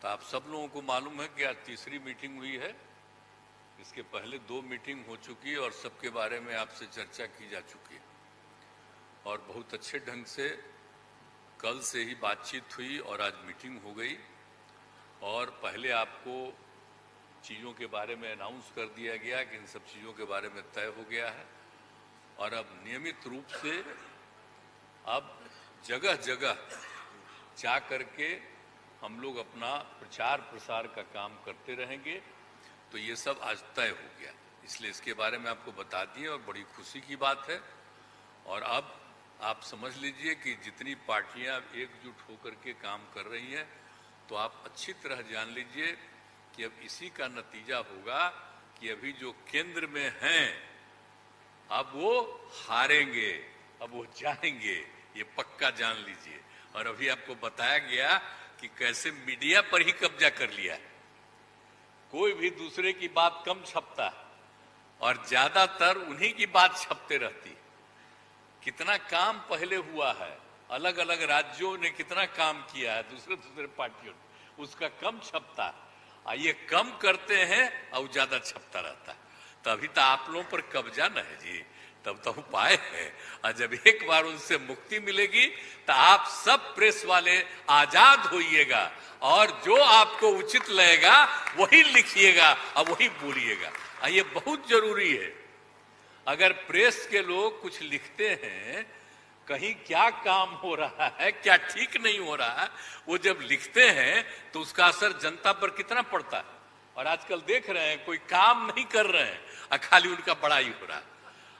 तो आप सब लोगों को मालूम है कि आज तीसरी मीटिंग हुई है। इसके पहले 2 मीटिंग हो चुकी है और सबके बारे में आपसे चर्चा की जा चुकी है और बहुत अच्छे ढंग से कल से ही बातचीत हुई और आज मीटिंग हो गई। और पहले आपको चीज़ों के बारे में अनाउंस कर दिया गया कि इन सब चीज़ों के बारे में तय हो गया है और अब नियमित रूप से अब जगह जगह जा करके हम लोग अपना प्रचार प्रसार का काम करते रहेंगे। तो ये सब आज तय हो गया, इसलिए इसके बारे में आपको बता दिए और बड़ी खुशी की बात है। और अब आप समझ लीजिए कि जितनी पार्टियां एकजुट होकर के काम कर रही हैं, तो आप अच्छी तरह जान लीजिए कि अब इसी का नतीजा होगा कि अभी जो केंद्र में हैं अब वो हारेंगे, अब वो जाएंगे, ये पक्का जान लीजिए। और अभी आपको बताया गया कि कैसे मीडिया पर ही कब्जा कर लिया है। कोई भी दूसरे की बात कम छपता है और ज्यादातर उन्हीं की बात छपते रहती है। कितना काम पहले हुआ है, अलग अलग राज्यों ने कितना काम किया है दूसरे दूसरे पार्टियों ने, उसका कम छपता है। ये कम करते हैं और ज्यादा छपता रहता है। तभी तो आप लोगों पर कब्जा न है जी, तब तो उपाय है। और जब एक बार उनसे मुक्ति मिलेगी तो आप सब प्रेस वाले आजाद होइएगा और जो आपको उचित लगेगा वही लिखिएगा और वही बोलिएगा। ये बहुत जरूरी है। अगर प्रेस के लोग कुछ लिखते हैं, कहीं क्या काम हो रहा है, क्या ठीक नहीं हो रहा है, वो जब लिखते हैं तो उसका असर जनता पर कितना पड़ता है। और आजकल देख रहे हैं कोई काम नहीं कर रहे हैं और खाली उनका बड़ाई हो रहा है।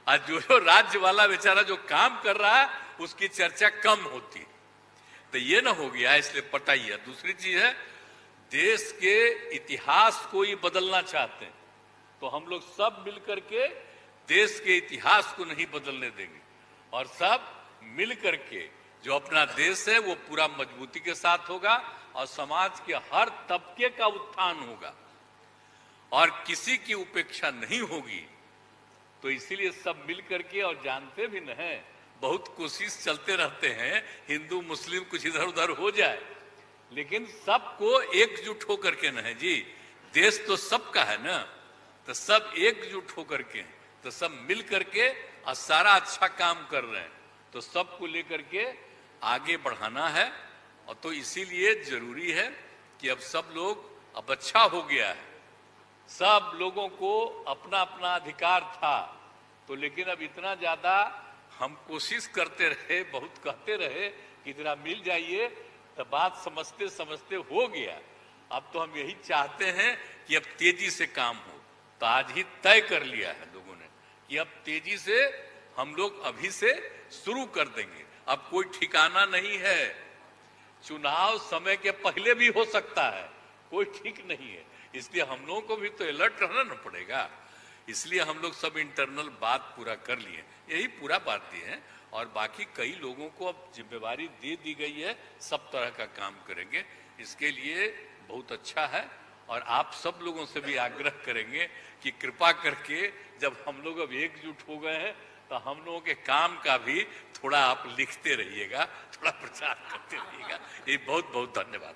आज जो राज्य वाला बेचारा जो काम कर रहा है उसकी चर्चा कम होती है। तो ये ना हो गया, इसलिए पटाइए। दूसरी चीज है, देश के इतिहास को ही बदलना चाहते हैं तो हम लोग सब मिलकर के देश के इतिहास को नहीं बदलने देंगे और सब मिल करके जो अपना देश है वो पूरा मजबूती के साथ होगा और समाज के हर तबके का उत्थान होगा और किसी की उपेक्षा नहीं होगी। तो इसीलिए सब मिल करके, और जानते भी न हैं, बहुत कोशिश चलते रहते हैं हिंदू मुस्लिम कुछ इधर उधर हो जाए, लेकिन सबको एकजुट होकर के न है जी, देश तो सबका है ना, तो सब एकजुट होकर के, तो सब मिल करके और सारा अच्छा काम कर रहे हैं, तो सबको लेकर के आगे बढ़ाना है। और तो इसीलिए जरूरी है कि अब सब लोग, अब अच्छा हो गया है, सब लोगों को अपना अपना अधिकार था, तो लेकिन अब इतना ज्यादा हम कोशिश करते रहे, बहुत कहते रहे कि जरा मिल जाइए, तो बात समझते समझते हो गया। अब तो हम यही चाहते हैं कि अब तेजी से काम हो। तो आज ही तय कर लिया है लोगों ने कि अब तेजी से हम लोग अभी से शुरू कर देंगे। अब कोई ठिकाना नहीं है, चुनाव समय के पहले भी हो सकता है, कोई ठीक नहीं है। इसलिए हम लोगों को भी तो अलर्ट रहना न पड़ेगा। इसलिए हम लोग सब इंटरनल बात पूरा कर लिए, यही पूरा बात दिए हैं। और बाकी कई लोगों को अब जिम्मेवारी दे दी गई है, सब तरह का काम करेंगे। इसके लिए बहुत अच्छा है और आप सब लोगों से भी आग्रह करेंगे कि कृपा करके जब हम लोग अब एकजुट हो गए हैं तो हम लोगों के काम का भी थोड़ा आप लिखते रहिएगा, थोड़ा प्रचार करते रहिएगा। ये बहुत बहुत धन्यवाद।